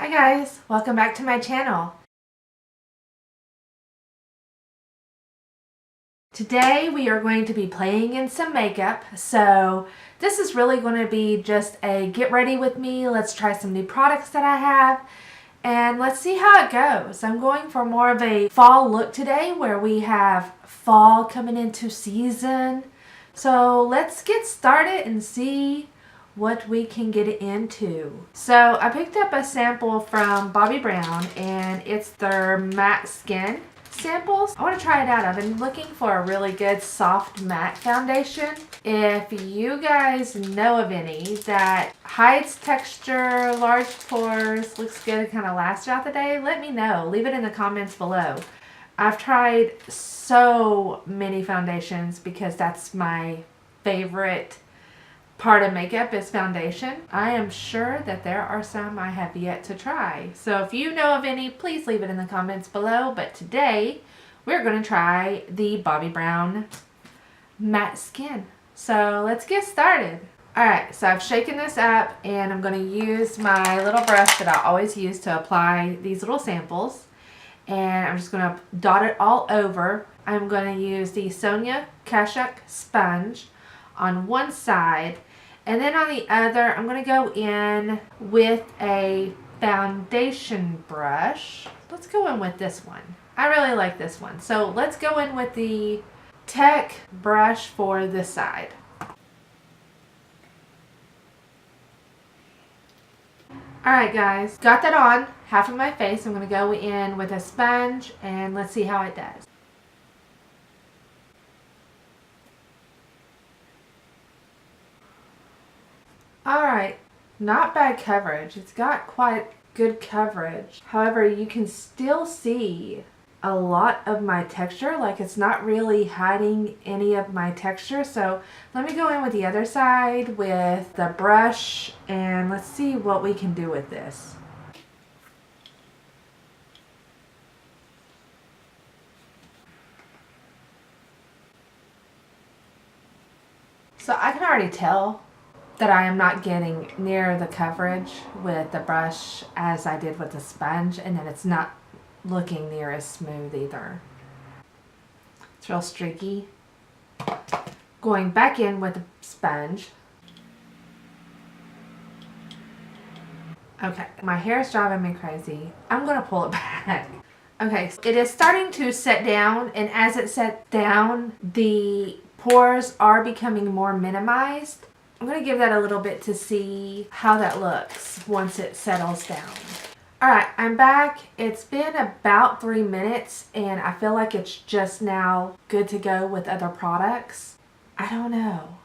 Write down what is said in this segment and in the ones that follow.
Hi guys, welcome back to my channel. Today we are going to be playing in some makeup, so this is really going to be just a get ready with me. Let's try some new products that I have and let's see how it goes. I'm going for more of a fall look today where we have fall coming into season. So let's get started and see what we can get into. So I picked up a sample from Bobbi Brown and it's their matte skin samples. I want to try it out. I've been looking for a really good soft matte foundation. If you guys know of any that hides texture, large pores, looks good, kind of lasts throughout the day, let me know. Leave it in the comments below. I've tried so many foundations because that's my favorite part of makeup is foundation. I am sure that there are some I have yet to try. So if you know of any, please leave it in the comments below. But today we're going to try the Bobbi Brown matte skin. So let's get started. Alright, so I've shaken this up and I'm going to use my little brush that I always use to apply these little samples. And I'm just going to dot it all over. I'm going to use the Sonia Kashuk sponge on one side. And then on the other, I'm going to go in with a foundation brush. Let's go in with this one. I really like this one. So let's go in with the Tech brush for this side. Alright guys, got that on half of my face. I'm going to go in with a sponge and let's see how it does. Alright, not bad coverage. It's got quite good coverage. However, you can still see a lot of my texture. Like it's not really hiding any of my texture. So let me go in with the other side with the brush and let's see what we can do with this. So I can already tell that I am not getting near the coverage with the brush as I did with the sponge, and then it's not looking near as smooth either. It's real streaky. Going back in with the sponge. Okay, my hair is driving me crazy. I'm gonna pull it back. Okay, it is starting to set down, and as it sets down, the pores are becoming more minimized. I'm going to give that a little bit to see how that looks once it settles down. Alright, I'm back. It's been about 3 minutes and I feel like it's just now good to go with other products. I don't know.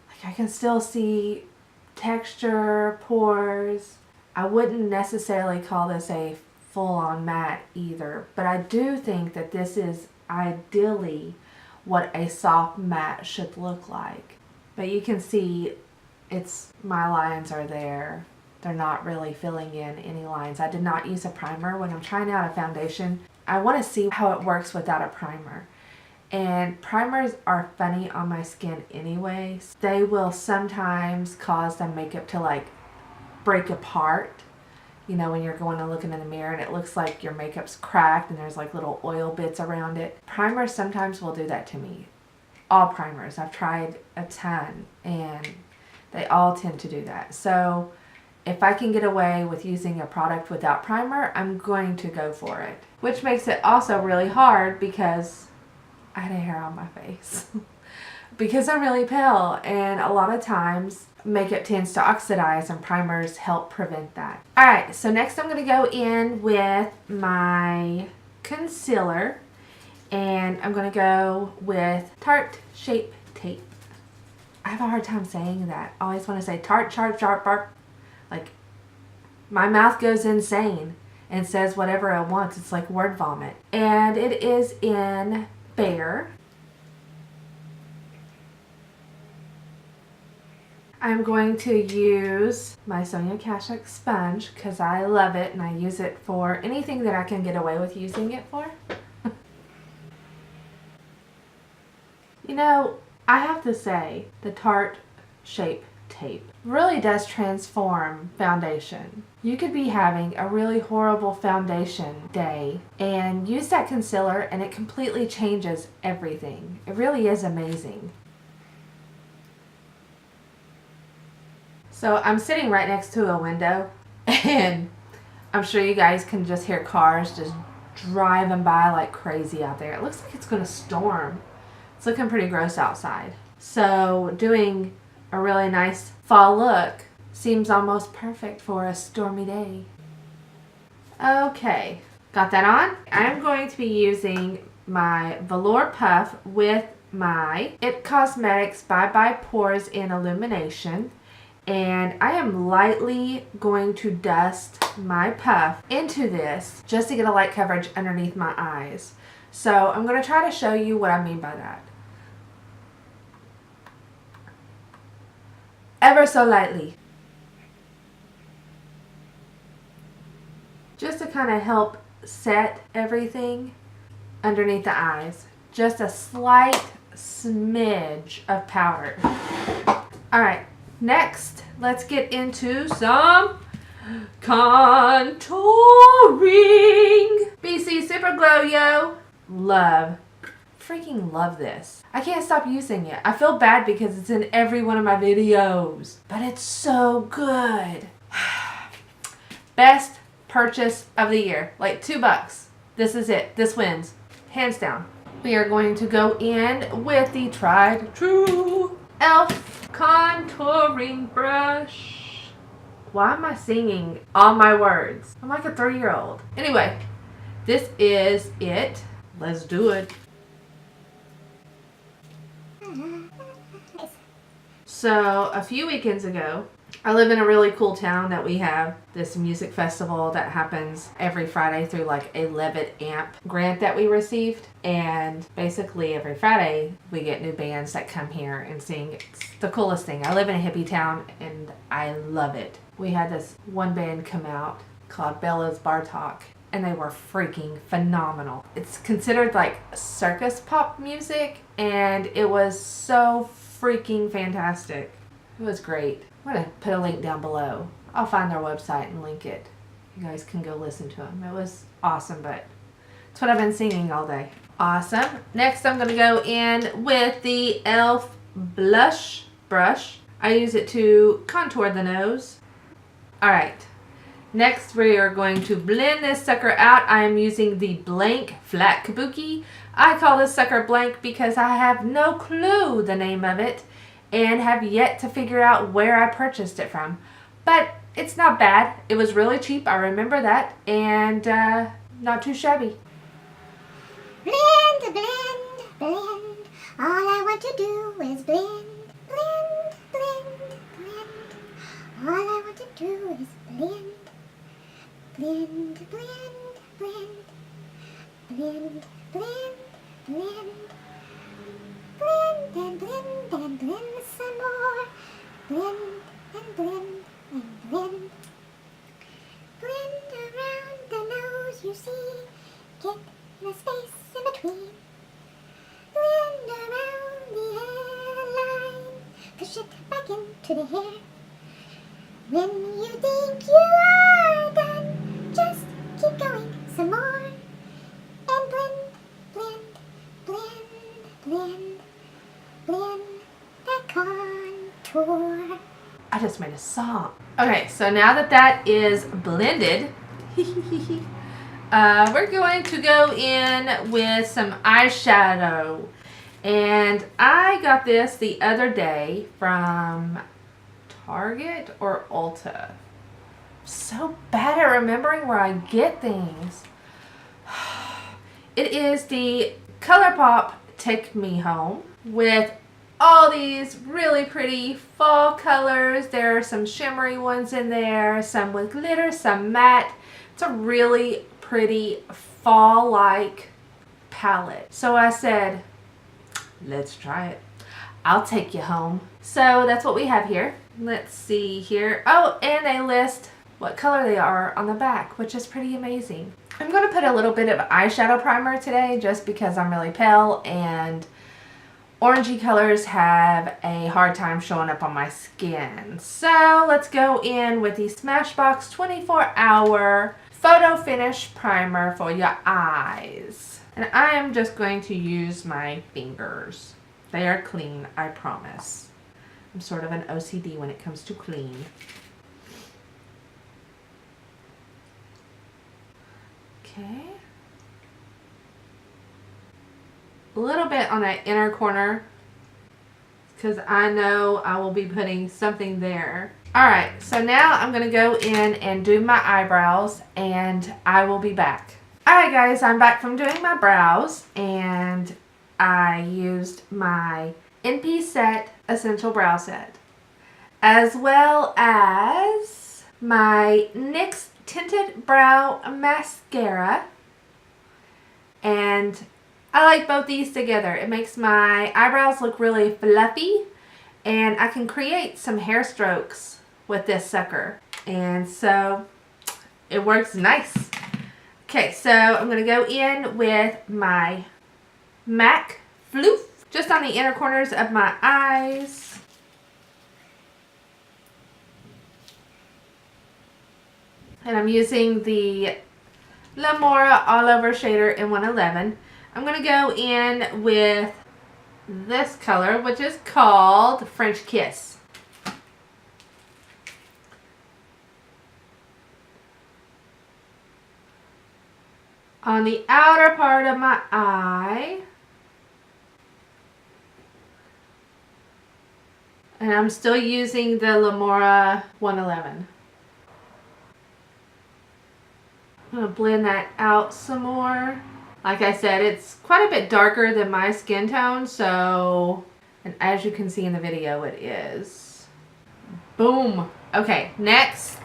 Like I can still see texture, pores. I wouldn't necessarily call this a full-on matte either, but I do think that this is ideally what a soft matte should look like. But you can see my lines are there. They're not really filling in any lines. I did not use a primer when I'm trying out a foundation. I want to see how it works without a primer. And primers are funny on my skin anyways. They will sometimes cause the makeup to like break apart. You know, when you're going and looking in the mirror and it looks like your makeup's cracked and there's like little oil bits around it. Primers sometimes will do that to me. All primers. I've tried a ton and they all tend to do that. So if I can get away with using a product without primer, I'm going to go for it. Which makes it also really hard because I had a hair on my face. Because I'm really pale and a lot of times makeup tends to oxidize and primers help prevent that. Alright, so next I'm going to go in with my concealer. And I'm going to go with Tarte Shape Tape. I have a hard time saying that. I always want to say Tarte, Sharp, Sharp, Bark. Like, my mouth goes insane and says whatever it wants. It's like word vomit. And it is in Bare. I'm going to use my Sonia Kashuk sponge because I love it and I use it for anything that I can get away with using it for. You know, I have to say the Tarte Shape tape. Really does transform foundation. You could be having a really horrible foundation day and use that concealer and it completely changes everything. It really is amazing. So I'm sitting right next to a window and I'm sure you guys can just hear cars just driving by like crazy out there. It looks like it's gonna storm. It's looking pretty gross outside. So doing a really nice fall look seems almost perfect for a stormy day. Okay, got that on. I'm going to be using my velour puff with my It Cosmetics Bye Bye Pores in Illumination. And I am lightly going to dust my puff into this just to get a light coverage underneath my eyes. So I'm going to try to show you what I mean by that. Ever so lightly. Just to kind of help set everything underneath the eyes. Just a slight smidge of powder. Alright, next let's get into some contouring. BC Super Glow, yo. Freaking love this. I can't stop using it. I feel bad because it's in every one of my videos, but it's so good. Best purchase of the year, like $2. This is it. This wins, hands down. We are going to go in with the tried true e.l.f. contouring brush. Why am I singing all my words? I'm like a 3-year-old. Anyway, this is it. Let's do it. So a few weekends ago, I live in a really cool town that we have this music festival that happens every Friday through like a Levitt AMP grant that we received. And basically every Friday we get new bands that come here and sing. It's the coolest thing. I live in a hippie town and I love it. We had this one band come out called Bella's Bartok and they were freaking phenomenal. It's considered like circus pop music and it was so freaking fantastic. It was great. I'm going to put a link down below. I'll find their website and link it. You guys can go listen to them. It was awesome, but it's what I've been singing all day. Awesome. Next, I'm going to go in with the e.l.f. blush brush. I use it to contour the nose. Alright. Next, we are going to blend this sucker out. I am using the blank flat kabuki. I call this sucker blank because I have no clue the name of it and have yet to figure out where I purchased it from. But it's not bad. It was really cheap. I remember that. And not too shabby. Blend, blend, blend. All I want to do is blend, blend, blend, blend. All I want to do is blend, blend, blend, blend, blend, blend, blend. Blend and blend and blend some more. Blend and blend and blend. Blend around the nose, you see. Get in a space in between. Blend around the hairline. Push it back into the hair. When you think you are done, just keep going some more. And blend, blend, blend, blend. Blend that contour. I just made a song. Okay, so now that that is blended, we're going to go in with some eyeshadow. And I got this the other day from Target or Ulta. So bad at remembering where I get things. It is the ColourPop Take Me Home with all these really pretty fall colors. There are some shimmery ones in there, some with glitter, some matte. It's a really pretty fall-like palette. So I said, let's try it. I'll take you home. So that's what we have here. Let's see here. Oh, and they list what color they are on the back, which is pretty amazing. I'm going to put a little bit of eyeshadow primer today just because I'm really pale and orangey colors have a hard time showing up on my skin. So let's go in with the Smashbox 24-hour Photo Finish Primer for your eyes. And I am just going to use my fingers. They are clean, I promise. I'm sort of an OCD when it comes to clean. Okay. A little bit on that inner corner because I know I will be putting something there. Alright, so now I'm going to go in and do my eyebrows and I will be back. Alright guys, I'm back from doing my brows and I used my NP Set Essential Brow Set as well as my NYX Tinted Brow Mascara, and I like both these together. It makes my eyebrows look really fluffy and I can create some hair strokes with this sucker, and so it works nice. Okay, so I'm going to go in with my MAC Floof just on the inner corners of my eyes. And I'm using the Lamora All Over Shader in 111. I'm going to go in with this color, which is called French Kiss. On the outer part of my eye. And I'm still using the Lamora 111. I'm going to blend that out some more. Like I said, it's quite a bit darker than my skin tone, so, and as you can see in the video, it is. Boom. Okay, next,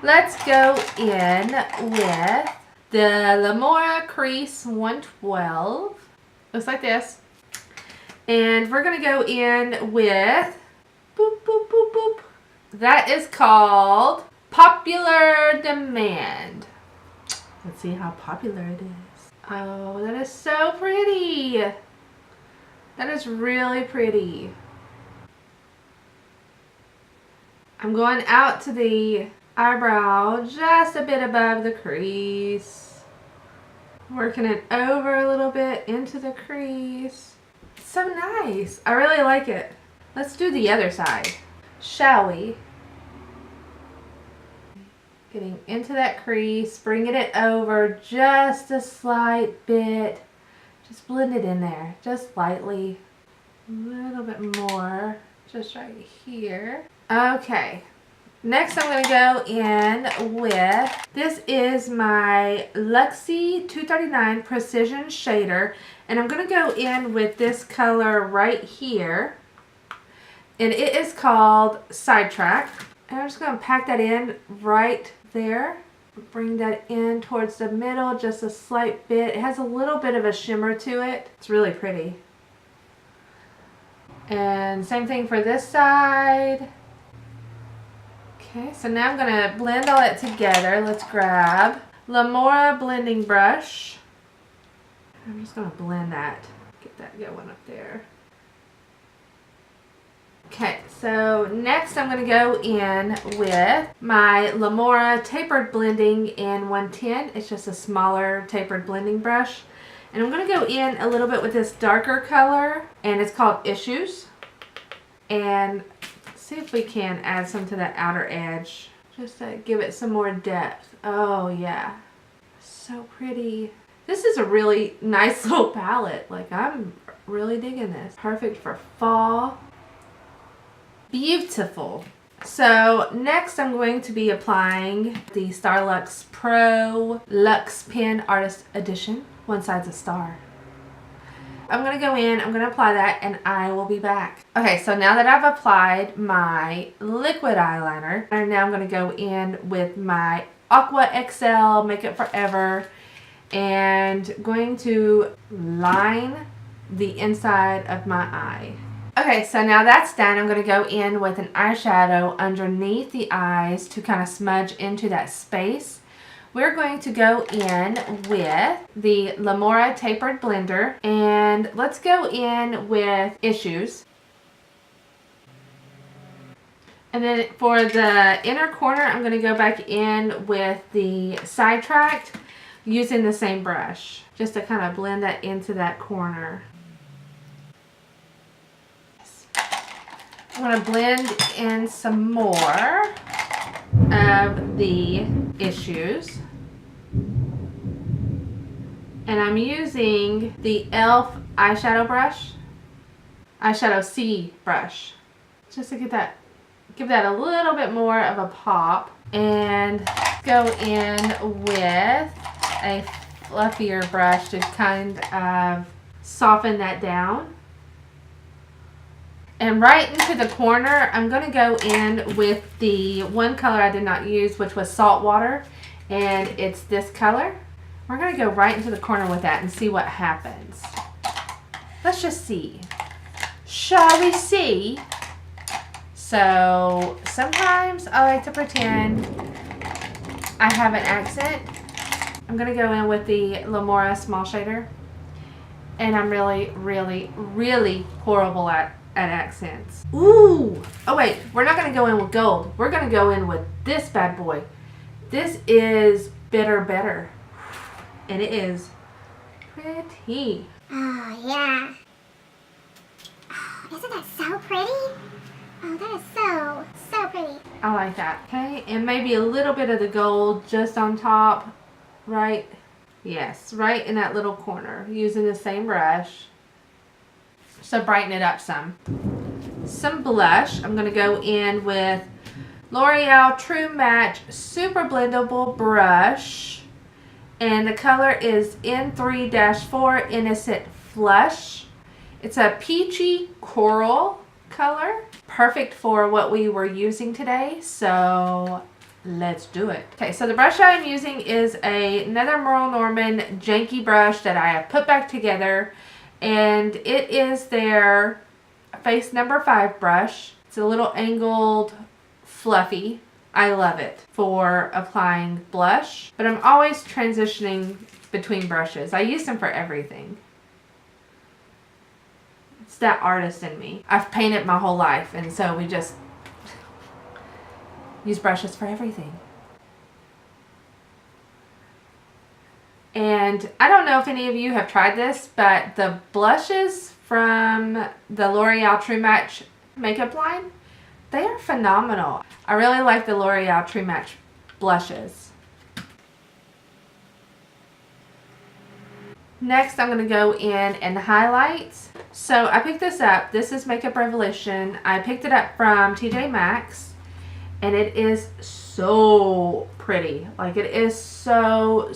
let's go in with the Lamora Crease 112. Looks like this. And we're going to go in with, boop, boop, boop, boop. That is called Popular Demand. Let's see how popular it is. Oh, that is so pretty. That is really pretty. I'm going out to the eyebrow just a bit above the crease. Working it over a little bit into the crease. So nice. I really like it. Let's do the other side, shall we? Getting into that crease, bringing it over just a slight bit. Just blend it in there, just lightly. A little bit more, just right here. Okay, next I'm going to go in with, this is my Luxie 239 Precision Shader. And I'm going to go in with this color right here. And it is called Sidetrack. And I'm just going to pack that in right there. Bring that in towards the middle just a slight bit. It has a little bit of a shimmer to it. It's really pretty. And same thing for this side. Okay, so now I'm going to blend all that together. Let's grab Lamora blending brush. I'm just going to blend that. Get that going up there. Okay, so next I'm going to go in with my Lamora Tapered Blending in 110. It's just a smaller tapered blending brush. And I'm going to go in a little bit with this darker color, and it's called Issues. And see if we can add some to that outer edge, just to give it some more depth. Oh yeah, so pretty. This is a really nice little palette. Like, I'm really digging this. Perfect for fall. Beautiful. So next I'm going to be applying the Starlux Pro Luxe Pen Artist Edition. One side's a star. I'm going to go in, I'm going to apply that, and I will be back. Okay, so now that I've applied my liquid eyeliner, and now I'm going to go in with my Aqua XL Makeup Forever and going to line the inside of my eye. Okay, so now that's done, I'm going to go in with an eyeshadow underneath the eyes to kind of smudge into that space we're going to go in with the Lamora Tapered Blender, and let's go in with Issues. And then for the inner corner, I'm going to go back in with the Sidetracked using the same brush, just to kind of blend that into that corner. I'm going to blend in some more of the Issues. And I'm using the e.l.f. eyeshadow brush, eyeshadow C brush, just to get that, give that a little bit more of a pop. And go in with a fluffier brush to kind of soften that down. And right into the corner, I'm going to go in with the one color I did not use, which was Saltwater, and it's this color. We're going to go right into the corner with that and see what happens. Let's just see. Shall we see? So sometimes I like to pretend I have an accent. I'm going to go in with the Lamora Small Shader. And I'm really horrible at accents. Ooh! Oh wait, we're not going to go in with gold. We're going to go in with this bad boy. This is Bitter Better. And it is pretty. Oh, yeah. Oh, isn't that so pretty? Oh, that is so pretty. I like that. Okay, and maybe a little bit of the gold just on top, right? Yes, right in that little corner, using the same brush. So brighten it up some. Some blush. I'm going to go in with L'Oreal True Match Super Blendable Brush. And the color is N3-4 Innocent Flush. It's a peachy coral color. Perfect for what we were using today. So let's do it. Okay, so the brush I'm using is another Merle Norman janky brush that I have put back together. And it is their Face Number 5 brush. It's a little angled, fluffy. I love it for applying blush, but I'm always transitioning between brushes. I use them for everything. It's that artist in me. I've painted my whole life, and so we just use brushes for everything. And I don't know if any of you have tried this, but the blushes from the L'Oreal True Match makeup line, they are phenomenal. I really like the L'Oreal True Match blushes. Next, I'm going to go in and highlight. So I picked this up. This is Makeup Revolution. I picked it up from TJ Maxx. And it is so pretty. Like, it is so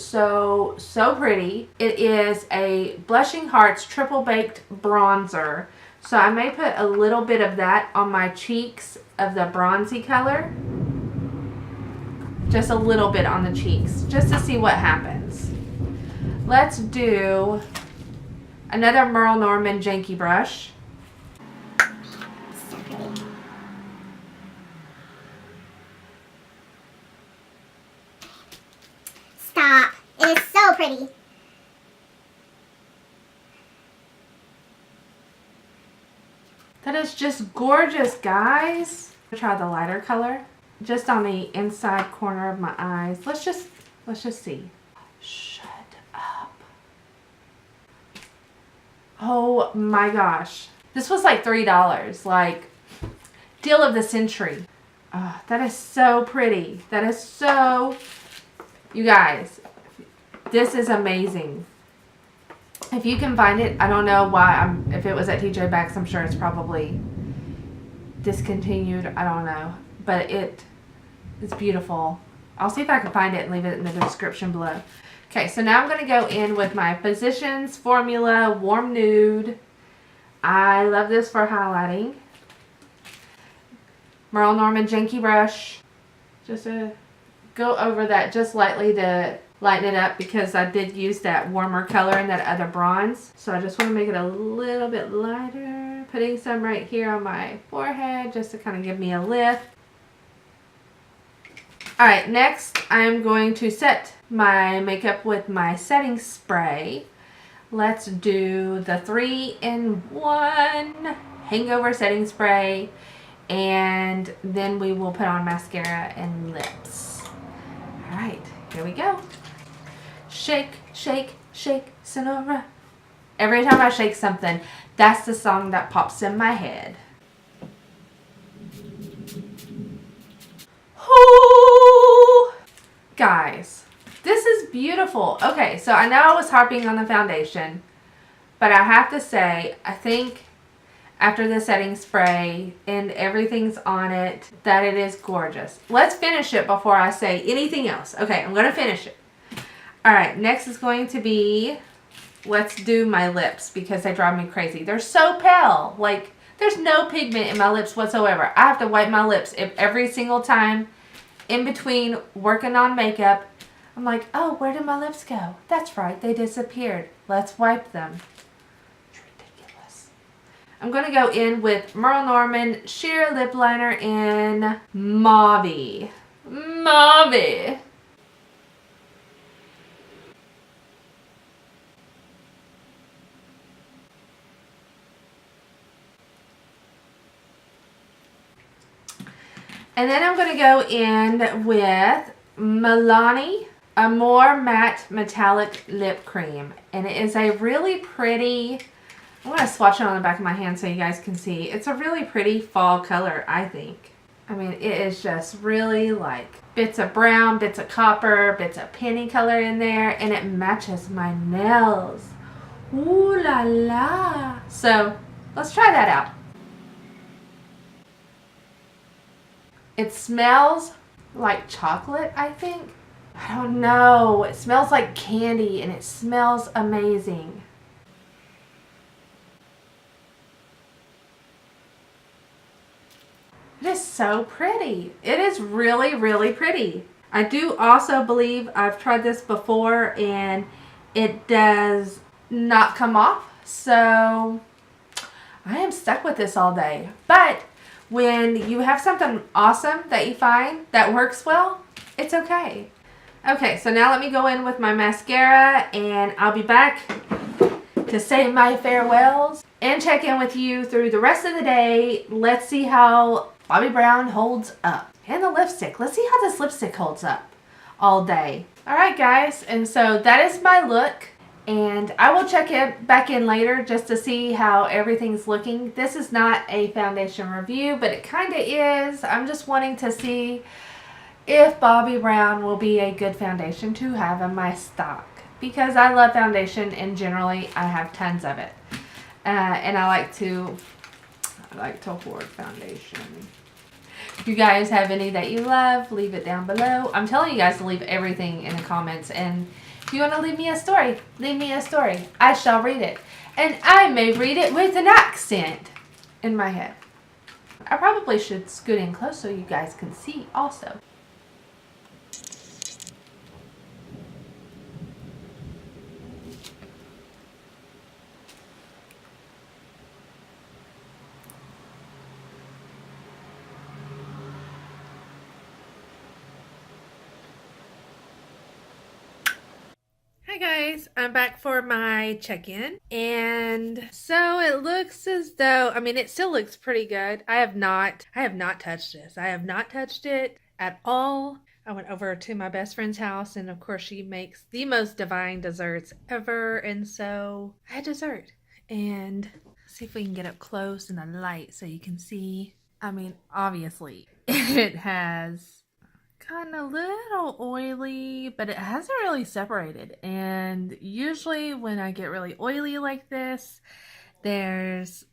pretty. It is a Blushing Hearts Triple Baked Bronzer. So I may put a little bit of that on my cheeks of the bronzy color. Just a little bit on the cheeks, just to see what happens. Let's do another Merle Norman janky brush. So pretty. Stop. It is so pretty. That is just gorgeous, guys. I'll try the lighter color just on the inside corner of my eyes. Let's just see. Shut up. Oh my gosh. This was like $3. Like, deal of the century. Oh, that is so pretty. That is so... You guys, this is amazing. If you can find it, I don't know why. If it was at TJ Maxx, I'm sure it's probably discontinued. I don't know. But it's beautiful. I'll see if I can find it and leave it in the description below. Okay, so now I'm going to go in with my Physicians Formula Warm Nude. I love this for highlighting. Merle Norman Janky Brush. Just to go over that just lightly to lighten it up, because I did use that warmer color in that other bronze. So I just want to make it a little bit lighter. Putting some right here on my forehead just to kind of give me a lift. Alright, next I'm going to set my makeup with my setting spray. Let's do the 3-in-1 hangover setting spray, and then we will put on mascara and lips. Alright, here we go. Shake, shake, shake, Sonora. Every time I shake something, that's the song that pops in my head. Ooh. Guys, this is beautiful. Okay, so I know I was harping on the foundation, but I have to say, I think after the setting spray and everything's on it, that it is gorgeous. Let's finish it before I say anything else. Okay, I'm going to finish it. Alright, next is going to be, let's do my lips because they drive me crazy. They're so pale. Like, there's no pigment in my lips whatsoever. I have to wipe my lips every single time in between working on makeup. I'm like, oh, where did my lips go? That's right, they disappeared. Let's wipe them. It's ridiculous. I'm going to go in with Merle Norman Sheer Lip Liner in Mauve. Mauve. And then I'm going to go in with Milani Amore Matte Metallic Lip Cream. And it is a really pretty, I'm going to swatch it on the back of my hand so you guys can see. It's a really pretty fall color, I think. I mean, it is just really like bits of brown, bits of copper, bits of penny color in there. And it matches my nails. Ooh la la. So, let's try that out. It smells like chocolate, I think. I don't know. It smells like candy and it smells amazing. It is so pretty. It is really, really pretty. I do also believe I've tried this before and it does not come off. So I am stuck with this all day. But when you have something awesome that you find that works well, it's okay. Okay, so now let me go in with my mascara and I'll be back to say my farewells and check in with you through the rest of the day. Let's see how Bobbi Brown holds up. And the lipstick. Let's see how this lipstick holds up all day. Alright guys, and so that is my look. And I will check it back in later just to see how everything's looking. This is not a foundation review, but it kind of is. I'm just wanting to see if Bobbi Brown will be a good foundation to have in my stock. Because I love foundation and generally I have tons of it. And I like to hoard foundation. If you guys have any that you love, leave it down below. I'm telling you guys to leave everything in the comments. And if you want to leave me a story, leave me a story. I shall read it. And I may read it with an accent in my head. I probably should scoot in close so you guys can see also. Hi guys, I'm back for my check-in, and so it looks as though, I mean, it still looks pretty good. I have not touched this. I have not touched it at all. I went over to my best friend's house, and of course she makes the most divine desserts ever, and so I had dessert. And see if we can get up close in the light so you can see. I mean, obviously it has gotten a little oily, but it hasn't really separated. And usually when I get really oily like this, there's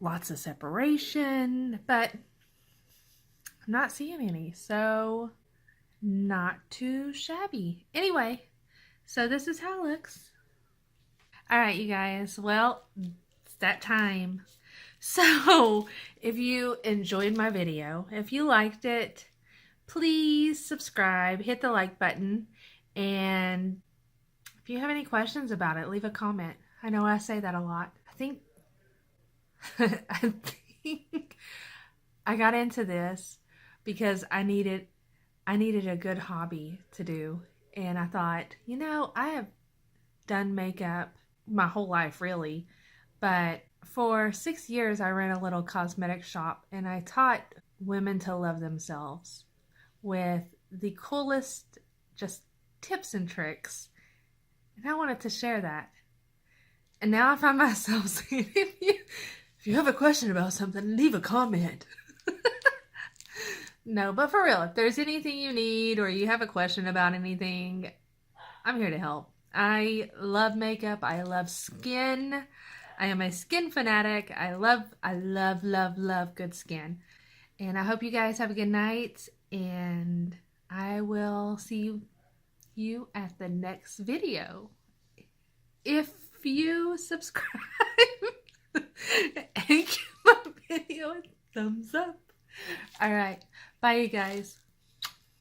lots of separation, but I'm not seeing any, so not too shabby. Anyway, so this is how it looks. Alright, you guys, well, it's that time. So if you enjoyed my video, if you liked it, please subscribe, hit the like button, and if you have any questions about it, leave a comment. I know I say that a lot. I think I got into this because I needed I needed a good hobby to do. And I thought, you know, I have done makeup my whole life, really. But for 6 years, I ran a little cosmetic shop and I taught women to love themselves with the coolest just tips and tricks. And I wanted to share that. And now I find myself saying, if you have a question about something, leave a comment. No, but for real, if there's anything you need or you have a question about anything, I'm here to help. I love makeup. I love skin. I am a skin fanatic. I love good skin. And I hope you guys have a good night. And I will see you at the next video. If you subscribe and give my video a thumbs up. All right. Bye, you guys.